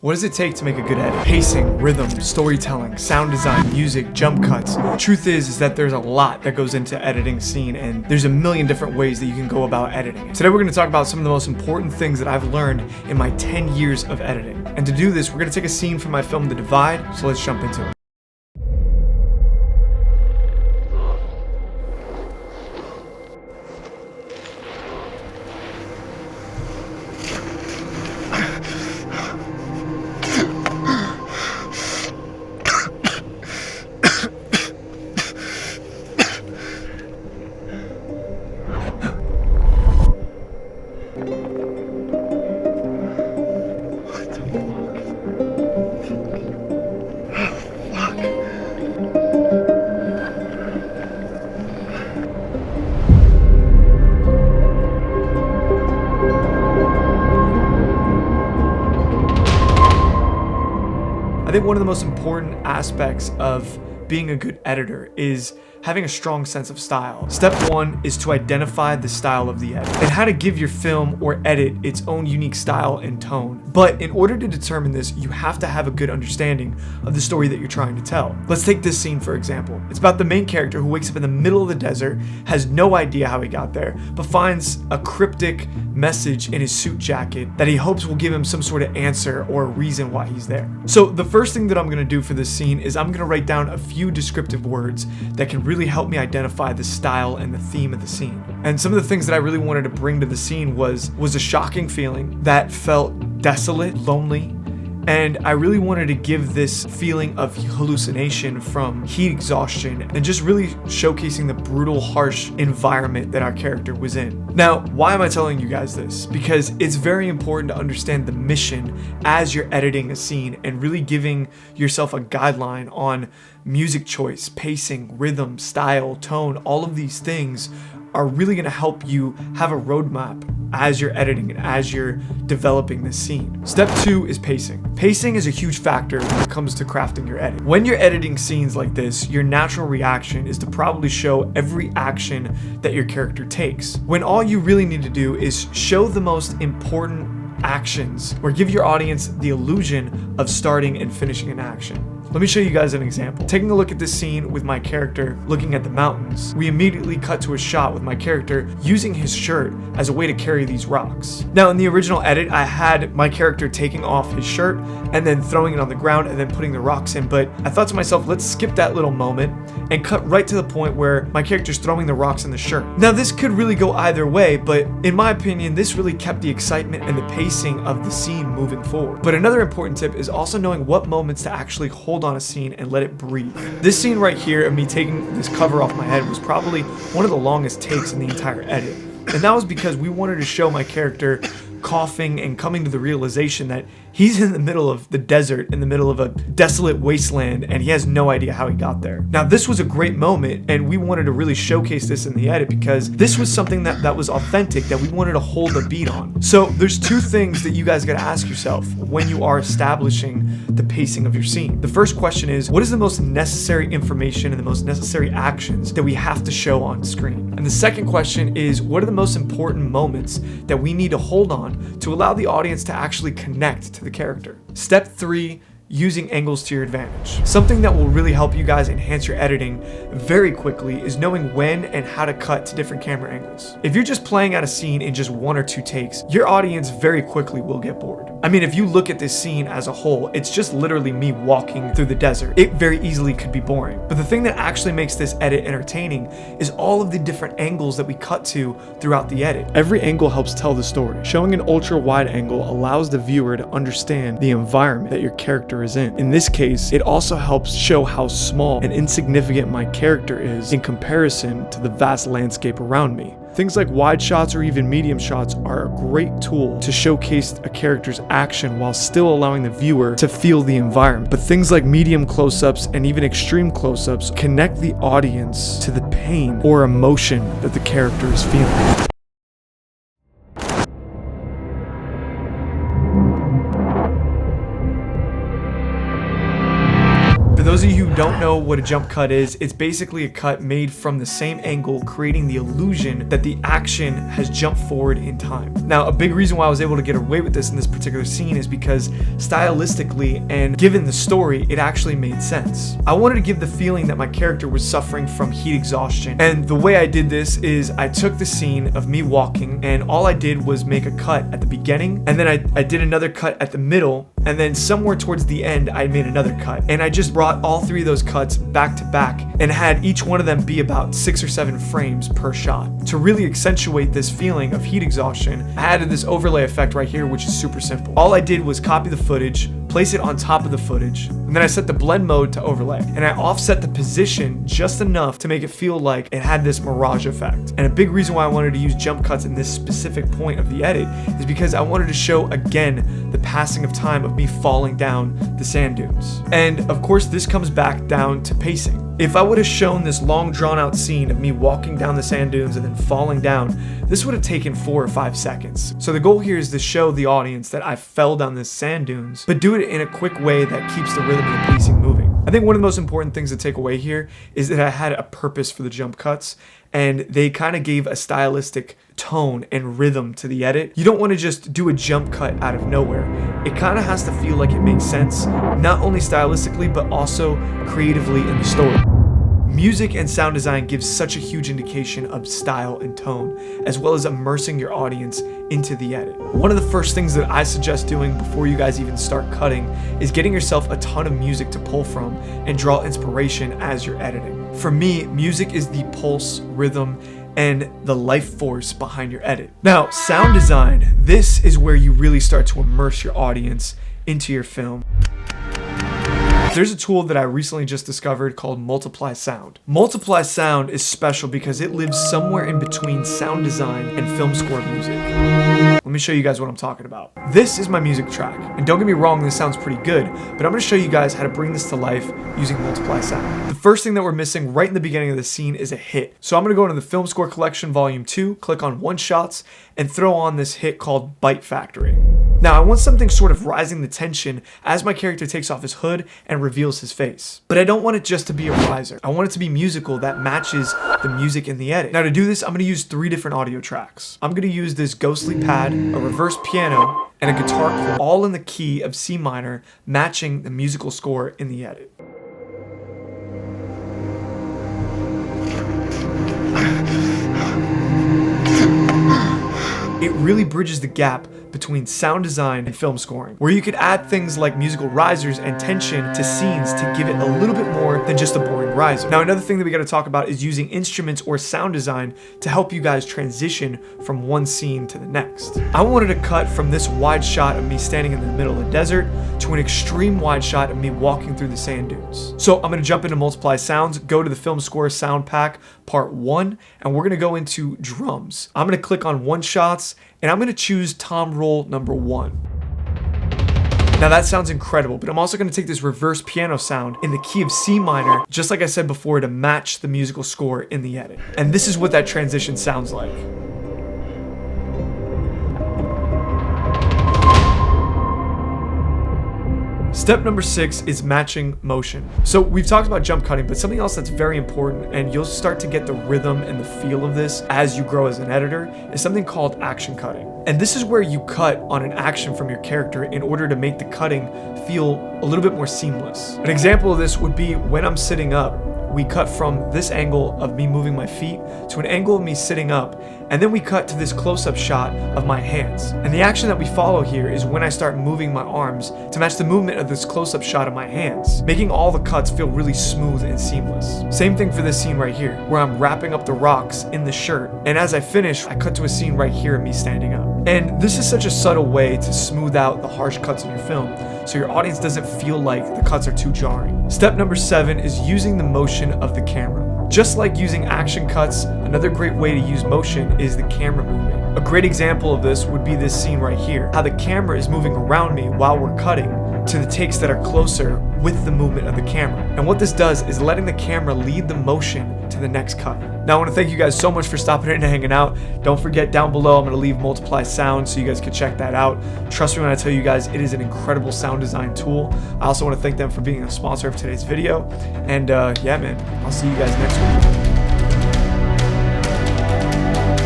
What does it take to make a good edit? Pacing, rhythm, storytelling, sound design, music, jump cuts. Truth is that there's a lot that goes into editing a scene, and there's a million different ways that you can go about editing it. Today we're going to talk about some of the most important things that I've learned in my 10 years of editing. And to do this, we're going to take a scene from my film The Divide, so let's jump into it. I think one of the most important aspects of being a good editor is having a strong sense of style. Step one is to identify the style of the edit and how to give your film or edit its own unique style and tone. But in order to determine this, you have to have a good understanding of the story that you're trying to tell. Let's take this scene for example. It's about the main character who wakes up in the middle of the desert, has no idea how he got there, but finds a cryptic message in his suit jacket that he hopes will give him some sort of answer or a reason why he's there. So the first thing that I'm going to do for this scene is I'm going to write down a few descriptive words that can really help me identify the style and the theme of the scene. And some of the things that I really wanted to bring to the scene was a shocking feeling that felt desolate, lonely, and I really wanted to give this feeling of hallucination from heat exhaustion and just really showcasing the brutal, harsh environment that our character was in. Now, why am I telling you guys this? Because it's very important to understand the mission as you're editing a scene and really giving yourself a guideline on music choice, pacing, rhythm, style, tone. All of these things are really going to help you have a roadmap as you're editing and as you're developing this scene. Step two is pacing. Pacing is a huge factor when it comes to crafting your edit. When you're editing scenes like this, your natural reaction is to probably show every action that your character takes, when all you really need to do is show the most important actions or give your audience the illusion of starting and finishing an action. Let me show you guys an example. Taking a look at this scene with my character looking at the mountains, we immediately cut to a shot with my character using his shirt as a way to carry these rocks. Now in the original edit, I had my character taking off his shirt and then throwing it on the ground and then putting the rocks in, but I thought to myself, let's skip that little moment and cut right to the point where my character's throwing the rocks in the shirt. Now this could really go either way, but in my opinion, this really kept the excitement and the pacing of the scene moving forward. But another important tip is also knowing what moments to actually hold on a scene and let it breathe. This scene right here of me taking this cover off my head was probably one of the longest takes in the entire edit. And that was because we wanted to show my character coughing and coming to the realization that he's in the middle of the desert, in the middle of a desolate wasteland, and he has no idea how he got there. Now this was a great moment, and we wanted to really showcase this in the edit because this was something that was authentic, that we wanted to hold a beat on. So there's two things that you guys gotta ask yourself when you are establishing the pacing of your scene. The first question is, what is the most necessary information and the most necessary actions that we have to show on screen? And the second question is, what are the most important moments that we need to hold on to allow the audience to actually connect to the character? Step three, using angles to your advantage. Something that will really help you guys enhance your editing very quickly is knowing when and how to cut to different camera angles. If you're just playing out a scene in just one or two takes, your audience very quickly will get bored. I mean, if you look at this scene as a whole, it's just literally me walking through the desert. It very easily could be boring. But the thing that actually makes this edit entertaining is all of the different angles that we cut to throughout the edit. Every angle helps tell the story. Showing an ultra wide angle allows the viewer to understand the environment that your character is in. In this case, it also helps show how small and insignificant my character is in comparison to the vast landscape around me. Things like wide shots or even medium shots are a great tool to showcase a character's action while still allowing the viewer to feel the environment. But things like medium close-ups and even extreme close-ups connect the audience to the pain or emotion that the character is feeling. those of you who don't know what a jump cut is, it's basically a cut made from the same angle, creating the illusion that the action has jumped forward in time. Now, a big reason why I was able to get away with this in this particular scene is because stylistically and given the story, it actually made sense. I wanted to give the feeling that my character was suffering from heat exhaustion, and the way I did this is I took the scene of me walking, and all I did was make a cut at the beginning, and then I did another cut at the middle, and then somewhere towards the end I made another cut, and I just brought all three of those cuts back to back and had each one of them be about 6 or 7 frames per shot. To really accentuate this feeling of heat exhaustion, I added this overlay effect right here, which is super simple. All I did was copy the footage, place it on top of the footage, and then I set the blend mode to overlay, and I offset the position just enough to make it feel like it had this mirage effect. And a big reason why I wanted to use jump cuts in this specific point of the edit is because I wanted to show again the passing of time of me falling down the sand dunes. And of course this comes back down to pacing. If I would have shown this long drawn out scene of me walking down the sand dunes and then falling down, this would have taken 4 or 5 seconds. So the goal here is to show the audience that I fell down the sand dunes, but do it in a quick way that keeps the rhythm and the pacing moving. I think one of the most important things to take away here is that I had a purpose for the jump cuts, and they kind of gave a stylistic tone and rhythm to the edit. You don't want to just do a jump cut out of nowhere. It kind of has to feel like it makes sense, not only stylistically, but also creatively in the story. Music and sound design gives such a huge indication of style and tone, as well as immersing your audience into the edit. One of the first things that I suggest doing before you guys even start cutting is getting yourself a ton of music to pull from and draw inspiration as you're editing. For me, music is the pulse, rhythm, and the life force behind your edit. Now, sound design, this is where you really start to immerse your audience into your film. There's a tool that I recently just discovered called Multiply Sound. Multiply Sound is special because it lives somewhere in between sound design and film score music. Let me show you guys what I'm talking about. This is my music track, and don't get me wrong, this sounds pretty good, but I'm going to show you guys how to bring this to life using Multiply Sound. The first thing that we're missing right in the beginning of the scene is a hit. So I'm going to go into the Film Score Collection Volume 2, click on One Shots, and throw on this hit called Bite Factory. Now, I want something sort of rising the tension as my character takes off his hood and reveals his face. But I don't want it just to be a riser. I want it to be musical that matches the music in the edit. Now, to do this, I'm going to use 3 different audio tracks. I'm going to use this ghostly pad, a reverse piano, and a guitar chord, all in the key of C minor, matching the musical score in the edit. It really bridges the gap between sound design and film scoring, where you could add things like musical risers and tension to scenes to give it a little bit more than just a boring riser. Now, another thing that we got to talk about is using instruments or sound design to help you guys transition from one scene to the next. I wanted to cut from this wide shot of me standing in the middle of the desert to an extreme wide shot of me walking through the sand dunes. So I'm going to jump into Multiply Sounds, go to the Film Score Sound Pack Part 1, and we're going to go into drums. I'm going to click on One Shots, and I'm going to choose Tom Roll number 1. Now that sounds incredible, but I'm also going to take this reverse piano sound in the key of C minor, just like I said before, to match the musical score in the edit. And this is what that transition sounds like. Step number 6 is matching motion. So we've talked about jump cutting, but something else that's very important, and you'll start to get the rhythm and the feel of this as you grow as an editor, is something called action cutting. And this is where you cut on an action from your character in order to make the cutting feel a little bit more seamless. An example of this would be when I'm sitting up, we cut from this angle of me moving my feet to an angle of me sitting up, and then we cut to this close-up shot of my hands. And the action that we follow here is when I start moving my arms to match the movement of this close-up shot of my hands, making all the cuts feel really smooth and seamless. Same thing for this scene right here, where I'm wrapping up the rocks in the shirt, and as I finish, I cut to a scene right here of me standing up. And this is such a subtle way to smooth out the harsh cuts in your film, so your audience doesn't feel like the cuts are too jarring. Step number 7 is using the motion of the camera. Just like using action cuts, another great way to use motion is the camera movement. A great example of this would be this scene right here, how the camera is moving around me while we're cutting to the takes that are closer with the movement of the camera. And what this does is letting the camera lead the motion to the next cut. Now, I want to thank you guys so much for stopping in and hanging out. Don't forget, down below, I'm going to leave Multiply Sound so you guys can check that out. Trust me when I tell you guys, it is an incredible sound design tool. I also want to thank them for being a sponsor of today's video. And yeah, man, I'll see you guys next week.